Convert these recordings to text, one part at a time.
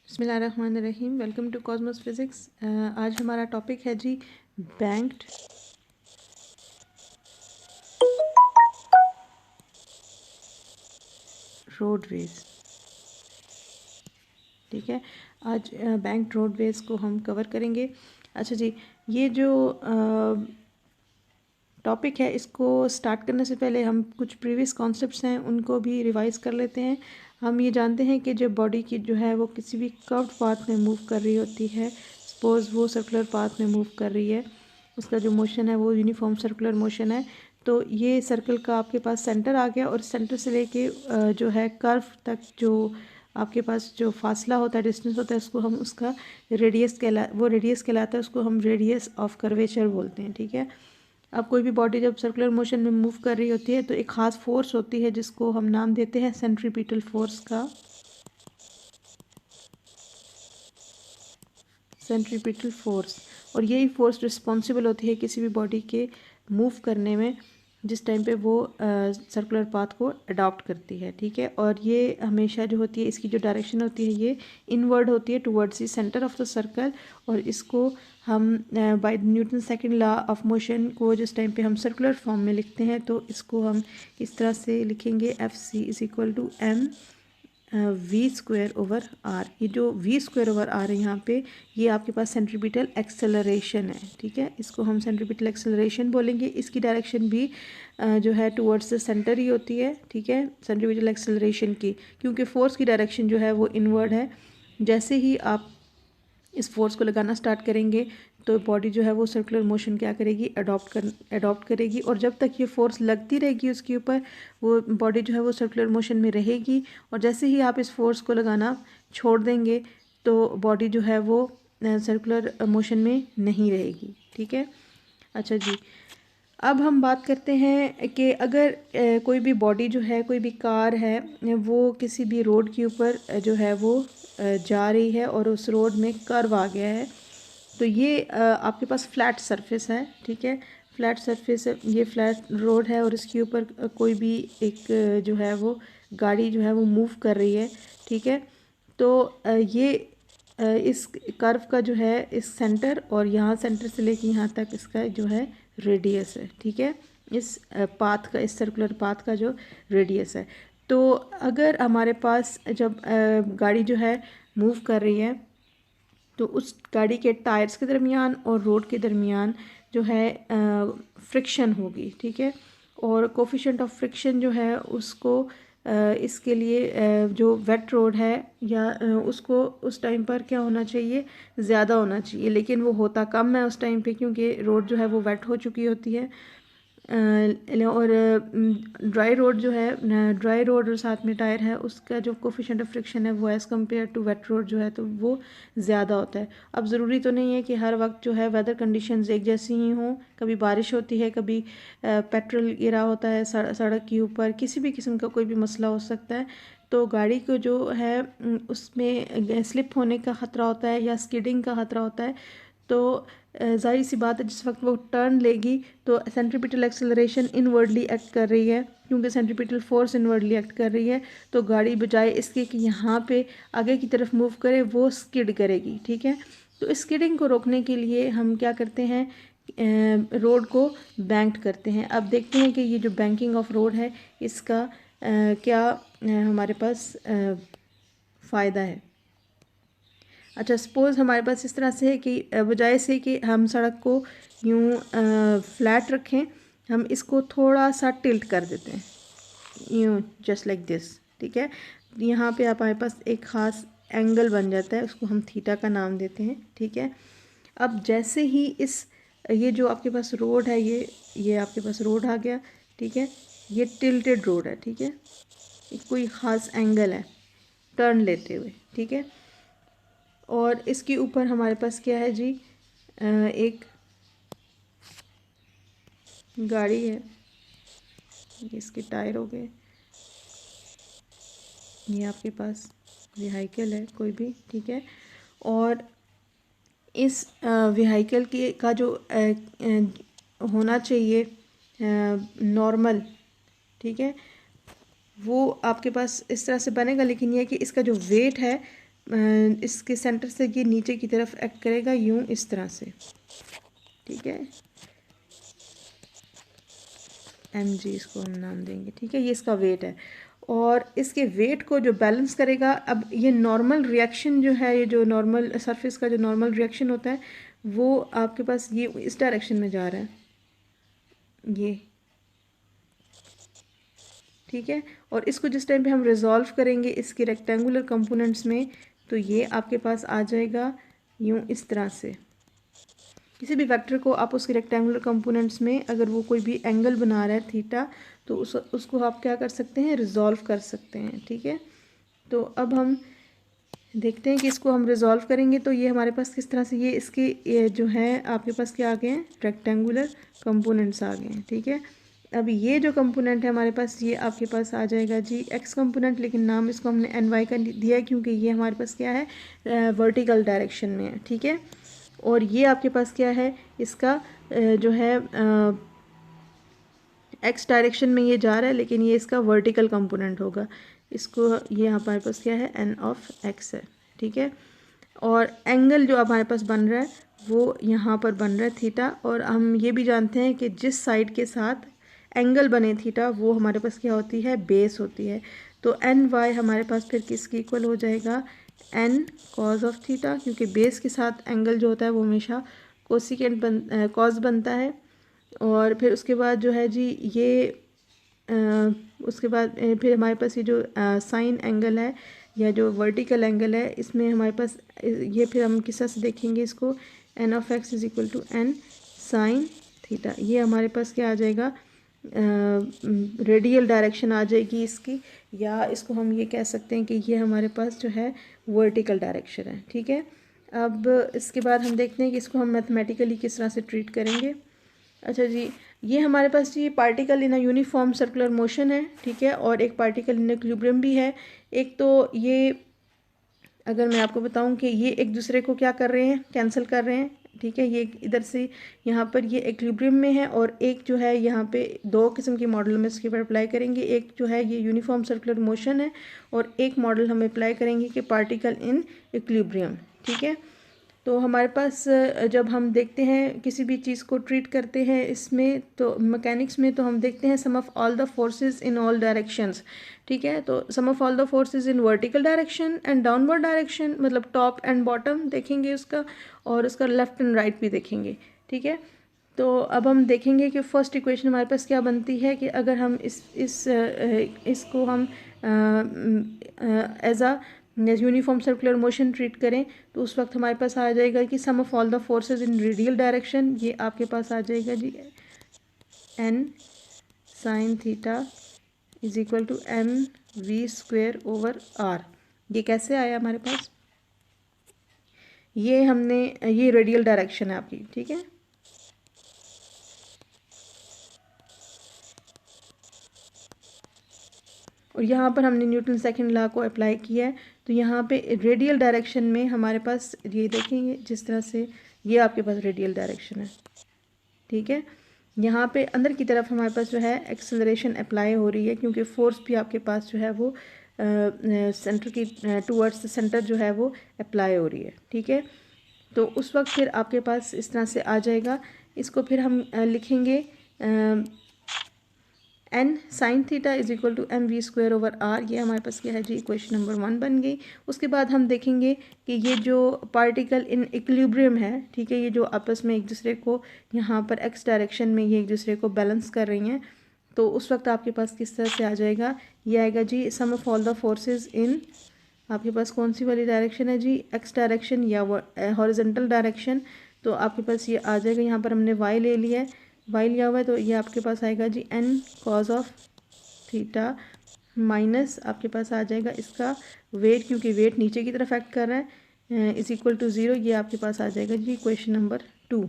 बिस्मिल्लाहिर्रहमानिर्रहीम। Welcome to cosmos physics. आज हमारा टॉपिक है जी बैंक्ड रोडवेज़। ठीक है, आज बैंक्ड रोडवेज़ को हम कवर करेंगे। अच्छा जी, ये जो टॉपिक है इसको स्टार्ट करने से पहले हम कुछ प्रीवियस कॉन्सेप्ट्स हैं उनको भी रिवाइज़ कर लेते हैं। हम ये जानते हैं कि जब बॉडी की जो है वो किसी भी कर्व्ड पाथ में मूव कर रही होती है, सपोज़ वो सर्कुलर पाथ में मूव कर रही है, उसका जो मोशन है वो यूनिफॉर्म सर्कुलर मोशन है। तो ये सर्कल का आपके पास सेंटर आ गया और सेंटर से लेके जो है कर्व तक जो आपके पास जो फासला होता है, डिस्टेंस होता है, उसको हम उसका रेडियस कहलाता है, उसको हम रेडियस ऑफ कर्वेचर बोलते हैं। ठीक है, अब कोई भी बॉडी जब सर्कुलर मोशन में मूव कर रही होती है तो एक ख़ास फोर्स होती है जिसको हम नाम देते हैं सेंट्रीपिटल फोर्स का। सेंट्रीपिटल फोर्स, और यही फोर्स रिस्पॉन्सिबल होती है किसी भी बॉडी के मूव करने में जिस टाइम पे वो सर्कुलर पाथ को अडॉप्ट करती है। ठीक है, और ये हमेशा जो होती है इसकी जो डायरेक्शन होती है ये इनवर्ड होती है towards the centre of the circle. और इसको हम by Newton second law of motion को जिस टाइम पे हम सर्कुलर फॉर्म में लिखते हैं तो इसको हम इस तरह से लिखेंगे, Fc is equal to m v square over r. ये जो वी स्क्वायर ओवर आर है यहाँ पे, ये आपके पास सेंट्रीपिटल एक्सेलरेशन है। ठीक है, इसको हम सेंट्रीपिटल एक्सेलरेशन बोलेंगे। इसकी डायरेक्शन भी जो है टुवर्ड्स द सेंटर ही होती है। ठीक है, सेंट्रीपिटल एक्सेलरेशन की, क्योंकि फोर्स की डायरेक्शन जो है वो इनवर्ड है। जैसे ही आप इस फोर्स को लगाना स्टार्ट करेंगे तो बॉडी जो है वो सर्कुलर मोशन क्या करेगी, अडॉप्ट करेगी। और जब तक ये फोर्स लगती रहेगी उसके ऊपर, वो बॉडी जो है वो सर्कुलर मोशन में रहेगी। और जैसे ही आप इस फोर्स को लगाना छोड़ देंगे तो बॉडी जो है वो सर्कुलर मोशन में नहीं रहेगी। ठीक है, अच्छा जी, अब हम बात करते हैं कि अगर कोई भी बॉडी जो है, कोई भी कार है, वो किसी भी रोड के ऊपर जो है वो जा रही है और उस रोड में कर्व आ गया है, तो ये आपके पास फ्लैट सरफेस है। ठीक है, फ्लैट सरफेस है, ये फ्लैट रोड है और इसके ऊपर कोई भी एक जो है वो गाड़ी जो है वो मूव कर रही है। ठीक है, तो ये इस कर्व का जो है इस सेंटर और यहाँ सेंटर से लेके यहाँ तक इसका जो है रेडियस है। ठीक है, इस पाथ का, इस सर्कुलर पाथ का जो रेडियस है। तो अगर हमारे पास जब गाड़ी जो है मूव कर रही है तो उस गाड़ी के टायर्स के दरमियान और रोड के दरमियान जो है फ्रिक्शन होगी। ठीक है, और कोफिशिएंट ऑफ फ्रिक्शन जो है उसको इसके लिए जो वेट रोड है या उसको उस टाइम पर क्या होना चाहिए, ज़्यादा होना चाहिए, लेकिन वो होता कम है उस टाइम पे क्योंकि रोड जो है वो वेट हो चुकी होती है। और ड्राई रोड जो है, ड्राई रोड और साथ में टायर है, उसका जो कोफिशिएंट ऑफ फ्रिक्शन है वो as compare to wet road जो है तो वो ज़्यादा होता है। अब ज़रूरी तो नहीं है कि हर वक्त जो है वेदर कंडीशंस एक जैसी ही हों, कभी बारिश होती है, कभी पेट्रोल गिरा होता है सड़क के ऊपर, किसी भी किस्म का कोई भी मसला हो सकता है। तो गाड़ी को जो है उसमें स्लिप होने का ख़तरा होता है या स्किडिंग का ख़तरा होता है। तो जाहिर सी बात है जिस वक्त वो टर्न लेगी तो सेंट्रीपिटल एक्सेलरेशन इनवर्डली एक्ट कर रही है, क्योंकि सेंट्रीपिटल फोर्स इनवर्डली एक्ट कर रही है। तो गाड़ी बजाय इसके कि यहाँ पे आगे की तरफ मूव करे, वो स्किड करेगी। ठीक है, तो इस स्किडिंग को रोकने के लिए हम क्या करते हैं, रोड को बैंक्ड करते हैं। अब देखते हैं कि ये जो बैंकिंग ऑफ रोड है इसका क्या हमारे पास फ़ायदा है। अच्छा, सपोज़ हमारे पास इस तरह से है कि बजाय से कि हम सड़क को यूँ फ्लैट रखें, हम इसको थोड़ा सा टिल्ट कर देते हैं, यूँ जस्ट लाइक दिस। ठीक है, यहाँ पे हमारे पास एक ख़ास एंगल बन जाता है, उसको हम थीटा का नाम देते हैं। ठीक है, अब जैसे ही ये जो आपके पास रोड है, ये आपके पास रोड आ गया। ठीक है, ये टिल्टेड रोड है। ठीक है, कोई ख़ास एंगल है टर्न लेते हुए। ठीक है, और इसके ऊपर हमारे पास क्या है जी, एक गाड़ी है, इसके टायर हो गए, ये आपके पास व्हीकल है कोई भी। ठीक है, और इस व्हीकल के का जो होना चाहिए नॉर्मल, ठीक है, वो आपके पास इस तरह से बनेगा। लेकिन ये कि इसका जो वेट है इसके सेंटर से ये नीचे की तरफ एक्ट करेगा यूं इस तरह से, ठीक है। mg इसको हम नाम देंगे, ठीक है। ये इसका वेट है और इसके वेट को जो बैलेंस करेगा, अब ये नॉर्मल रिएक्शन जो है, ये जो नॉर्मल सरफेस का जो नॉर्मल रिएक्शन होता है वो आपके पास ये इस डायरेक्शन में जा रहा है, ये, ठीक है। और इसको जिस टाइम पे हम रिजॉल्व करेंगे इसके रेक्टेंगुलर कंपोनेंट्स में, तो ये आपके पास आ जाएगा यूं इस तरह से। किसी भी वेक्टर को आप उसके रेक्टेंगुलर कंपोनेंट्स में अगर वो कोई भी एंगल बना रहा है थीटा, तो उसको आप क्या कर सकते हैं, रिजॉल्व कर सकते हैं, ठीक है। तो अब हम देखते हैं कि इसको हम रिजॉल्व करेंगे तो ये हमारे पास किस तरह से ये जो है आपके पास क्या आ गए हैं, रेक्टेंगुलर कंपोनेंट्स आ गए हैं, ठीक है। अब ये जो कंपोनेंट है हमारे पास, ये आपके पास आ जाएगा जी एक्स कंपोनेंट, लेकिन नाम इसको हमने एन वाई का दिया है क्योंकि ये हमारे पास क्या है, वर्टिकल डायरेक्शन में है, ठीक है। और ये आपके पास क्या है, इसका जो है एक्स डायरेक्शन में ये जा रहा है, लेकिन ये इसका वर्टिकल कंपोनेंट होगा। इसको ये हमारे पास क्या है, एन ऑफ एक्स है, ठीक है। और एंगल जो हमारे पास बन रहा है वो यहाँ पर बन रहा है थीटा, और हम ये भी जानते हैं कि जिस साइड के साथ एंगल बने थीटा वो हमारे पास क्या होती है, बेस होती है। तो एन वाई हमारे पास फिर किसके इक्वल हो जाएगा, एन कॉज ऑफ थीटा, क्योंकि बेस के साथ एंगल जो होता है वो हमेशा कोसिकेंट कॉज बनता है। और फिर उसके बाद जो है जी ये उसके बाद फिर हमारे पास ये जो साइन एंगल है या जो वर्टिकल एंगल है, इसमें हमारे पास ये फिर हम किस तरह से देखेंगे इसको, n of x is equal to n sine theta. ये हमारे पास क्या आ जाएगा, रेडियल डायरेक्शन आ जाएगी इसकी, या इसको हम ये कह सकते हैं कि ये हमारे पास जो है वर्टिकल डायरेक्शन है, ठीक है। अब इसके बाद हम देखते हैं कि इसको हम मैथमेटिकली किस तरह से ट्रीट करेंगे। अच्छा जी, ये हमारे पास ये particle in a uniform circular motion है, ठीक है, और एक पार्टिकल इन इक्विलिब्रियम भी है। एक तो ये अगर मैं आपको बताऊं कि ये एक दूसरे को क्या कर रहे हैं, कैंसिल कर रहे हैं, ठीक है। ये इधर से यहाँ पर ये इक्विलिब्रियम में है, और एक जो है यहाँ पे दो किस्म के मॉडल हम इसके ऊपर अप्लाई करेंगे। एक जो है ये यूनिफॉर्म सर्कुलर मोशन है, और एक मॉडल हम अप्लाई करेंगे कि पार्टिकल इन इक्विलिब्रियम, ठीक है। तो हमारे पास जब हम देखते हैं किसी भी चीज़ को ट्रीट करते हैं इसमें, तो मैकेनिक्स में, तो हम देखते हैं sum of all the forces in all directions, ठीक है। तो सम ऑफ ऑल द फोर्सेस इन vertical direction and downward direction, मतलब टॉप एंड बॉटम देखेंगे उसका, और उसका लेफ्ट एंड राइट भी देखेंगे, ठीक है। तो अब हम देखेंगे कि फर्स्ट इक्वेशन हमारे पास क्या बनती है, कि अगर हम इसको हम as a uniform circular motion treat करें, तो उस वक्त हमारे पास आ जाएगा कि sum of all the forces in radial direction, ये आपके पास आ जाएगा g N sine theta is equal to m v square over r. ये कैसे आया हमारे पास, ये हमने, ये रेडियल डायरेक्शन है आपकी, ठीक है। और यहाँ पर हमने न्यूटन सेकंड लॉ को अप्लाई किया है, तो यहाँ पे रेडियल डायरेक्शन में हमारे पास ये देखेंगे जिस तरह से ये आपके पास रेडियल डायरेक्शन है, ठीक है। यहाँ पे अंदर की तरफ हमारे पास जो है एक्सेलरेशन अप्लाई हो रही है, क्योंकि फोर्स भी आपके पास जो है वो सेंटर की टूवर्ड्स सेंटर जो है वो अप्लाई हो रही है, ठीक है। तो उस वक्त फिर आपके पास इस तरह से आ जाएगा। इसको फिर हम लिखेंगे n sine theta is equal to m v square over r. ये हमारे पास क्या है जी, इक्वेशन नंबर 1 बन गई। उसके बाद हम देखेंगे कि ये जो पार्टिकल इन इक्विलिब्रियम है, ठीक है, ये जो आपस में एक दूसरे को यहाँ पर एक्स डायरेक्शन में ये एक दूसरे को बैलेंस कर रही हैं, तो उस वक्त आपके पास किस तरह से आ जाएगा, ये आएगा जी sum of all the forces in, आपके पास कौन सी वाली डायरेक्शन है जी, एक्स डायरेक्शन या हॉरिजॉन्टल डायरेक्शन। तो आपके पास ये आ जाएगा, यहाँ पर हमने वाई ले लिया है, वाई लिया हुआ है, तो ये आपके पास आएगा g N cos of theta minus आपके पास आ जाएगा इसका वेट, क्योंकि वेट नीचे की तरफ एक्ट कर रहा है, इज इक्वल टू 0। ये आपके पास आ जाएगा जी क्वेश्चन नंबर 2।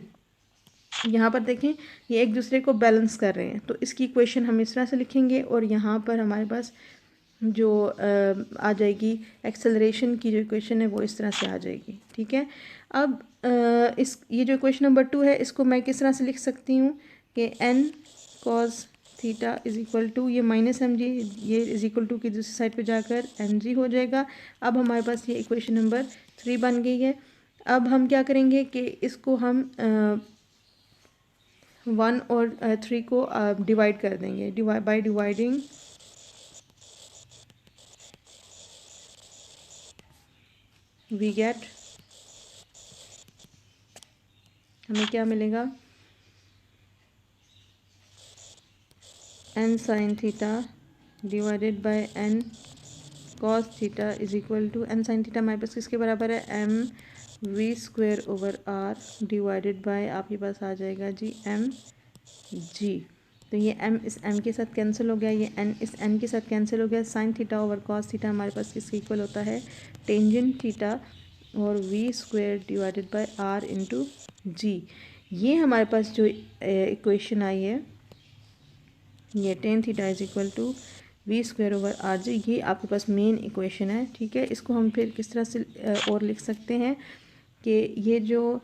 यहाँ पर देखें ये एक दूसरे को बैलेंस कर रहे हैं, तो इसकी इक्वेशन हम इस तरह से लिखेंगे, और यहाँ पर हमारे पास जो आ जाएगी एक्सेलरेशन की जो इक्वेशन है वो इस तरह से आ जाएगी, ठीक है। अब ये जो इक्वेशन नंबर 2 है, इसको मैं किस तरह से लिख सकती हूँ कि n cos theta is equal to, ये माइनस एम जी, ये इज इक्वल टू की दूसरी साइड पे जाकर एम जी हो जाएगा। अब हमारे पास ये इक्वेशन नंबर 3 बन गई है। अब हम क्या करेंगे कि इसको हम 1 और 3 को डिवाइड कर देंगे, बाय डिवाइडिंग वी गेट, हमें क्या मिलेगा, n sin theta divided by n cos theta is equal to, n sin theta हमारे पास किसके बराबर है, m v square over r divided by, आपके पास आ जाएगा जी m g। तो ये m इस m के साथ कैंसिल हो गया, ये n इस n के साथ कैंसिल हो गया। sin theta over cos theta हमारे पास किसके इक्वल होता है, टेंजेंट थीटा और v square divided by r into g. ये हमारे पास जो इक्वेशन आई है, ये tan theta is equal to v square over r g, ये आपके पास मेन इक्वेशन है। ठीक है, इसको हम फिर किस तरह से और लिख सकते हैं कि ये जो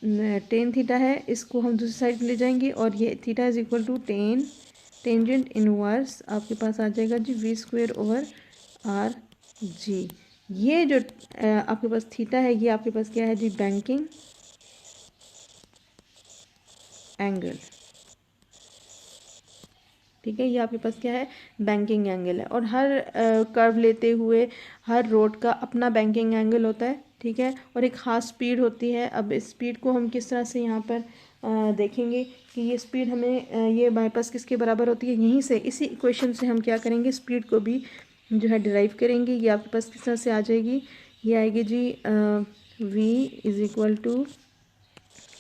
टेन थीटा है इसको हम दूसरी साइड ले जाएंगे और ये theta is equal to tangent inverse आपके पास आ जाएगा g v square over r g. ये जो आपके पास थीटा है ये आपके पास क्या है जी, बैंकिंग एंगल। ठीक है, ये आपके पास क्या है, बैंकिंग एंगल है। और हर कर्व लेते हुए हर रोड का अपना बैंकिंग एंगल होता है। ठीक है, और एक ख़ास स्पीड होती है। अब इस स्पीड को हम किस तरह से यहाँ पर देखेंगे कि ये स्पीड हमें ये हमारे पास किसके बराबर होती है, यहीं से इसी इक्वेशन से हम क्या करेंगे, स्पीड को भी जो है डिराइव करेंगे। ये आपके पास किस तरह से आ जाएगी, ये आएगी जी v is equal to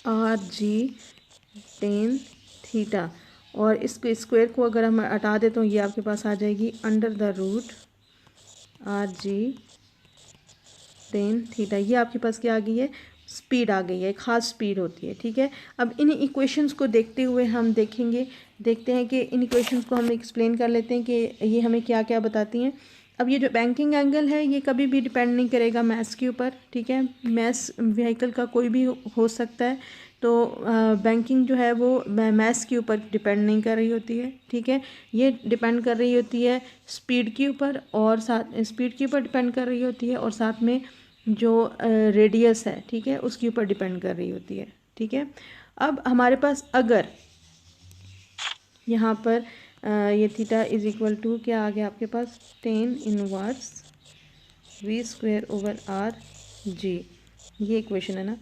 are g tan theta, और इसके स्क्वायर को अगर हम हटा दें तो ये आपके पास आ जाएगी under the root r g tan theta. ये आपके पास क्या आ गई है, स्पीड आ गई है, एक ख़ास स्पीड होती है। ठीक है, अब इन इक्वेशंस को देखते हुए हम देखते हैं कि इन इक्वेशंस को हम एक्सप्लेन कर लेते हैं कि ये हमें क्या क्या बताती हैं। अब ये जो बैंकिंग एंगल है ये कभी भी डिपेंड नहीं करेगा मैस के ऊपर। ठीक है, मैस व्हीकल का कोई भी हो सकता है, तो बैंकिंग जो है वो मैस के ऊपर डिपेंड नहीं कर रही होती है। ठीक है, ये डिपेंड कर रही होती है स्पीड के ऊपर, और साथ स्पीड के ऊपर डिपेंड कर रही होती है, और साथ में जो रेडियस है, ठीक है, उसके ऊपर डिपेंड कर रही होती है। ठीक है, अब हमारे पास अगर यहाँ पर ये थीटा इज इक्वल टू क्या आ गया आपके पास, tan inverse v square over r g, ये इक्वेशन है ना।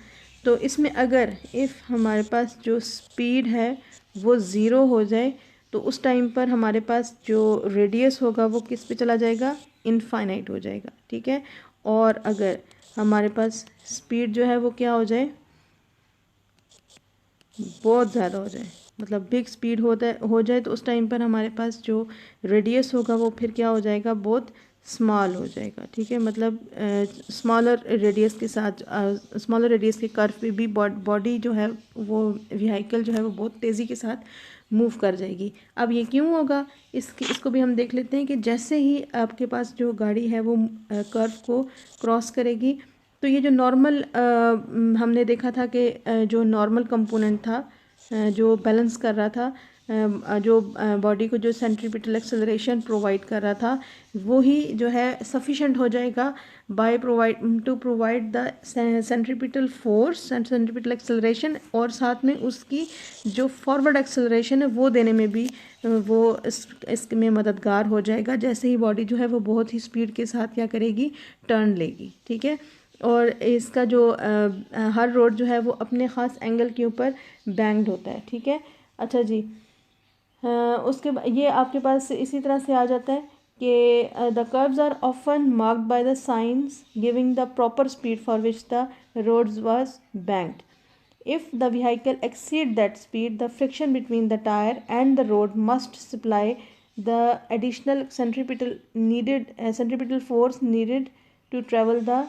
तो इसमें अगर इफ़ हमारे पास जो स्पीड है वो ज़ीरो हो जाए तो उस टाइम पर हमारे पास जो रेडियस होगा वो किस पे चला जाएगा, इनफाइनाइट हो जाएगा। ठीक है, और अगर हमारे पास स्पीड जो है वो क्या हो जाए, बहुत ज़्यादा हो जाए, मतलब बिग स्पीड हो जाए, तो उस टाइम पर हमारे पास जो रेडियस होगा वो फिर क्या हो जाएगा, बहुत स्मॉल हो जाएगा। ठीक है, मतलब स्मॉलर रेडियस के साथ, स्मॉलर रेडियस के कर्व पे भी बॉडी जो है वो व्हीकल जो है वो बहुत तेज़ी के साथ मूव कर जाएगी। अब ये क्यों होगा, इसको भी हम देख लेते हैं कि जैसे ही आपके पास जो गाड़ी है वो कर्व को क्रॉस करेगी, तो ये जो नॉर्मल हमने देखा था कि जो नॉर्मल कंपोनेंट था जो बैलेंस कर रहा था, जो बॉडी को जो सेंट्रीपिटल एक्सेलरेशन प्रोवाइड कर रहा था, वो ही जो है सफिशेंट हो जाएगा by two provide the centripetal force, centripetal acceleration, और साथ में उसकी जो फॉरवर्ड एक्सेलरेशन है वो देने में भी वो इसमें मददगार हो जाएगा। जैसे ही बॉडी जो है वो बहुत ही स्पीड के साथ क्या करेगी, टर्न लेगी। ठीक है, और इसका जो हर रोड जो है वो अपने ख़ास एंगल के ऊपर बैंक्ड होता है। ठीक है, अच्छा जी, उसके ये आपके पास इसी तरह से आ जाता है कि the curves are often marked by the signs giving the proper speed for which the roads was banked. If the vehicle exceed that speed, the friction between the tire and the road must supply the additional centripetal force needed to travel the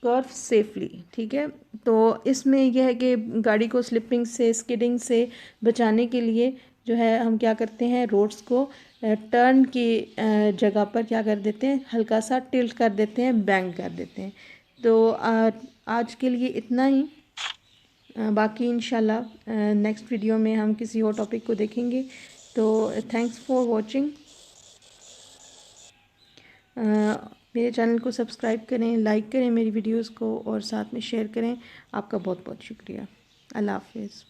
curve safely. ठीक है, तो इसमें यह है कि गाड़ी को slipping से, स्किडिंग से बचाने के लिए जो है हम क्या करते हैं, रोड्स को टर्न की जगह पर क्या कर देते हैं, हल्का सा टिल्ट कर देते हैं, बैंक कर देते हैं। तो आज के लिए इतना ही। बाकी इंशाल्लाह नेक्स्ट वीडियो में हम किसी और टॉपिक को देखेंगे। तो थैंक्स फॉर वॉचिंग। मेरे चैनल को सब्सक्राइब करें, लाइक करें मेरी वीडियोस को और साथ में शेयर करें। आपका बहुत बहुत शुक्रिया। अल्लाह हाफिज़।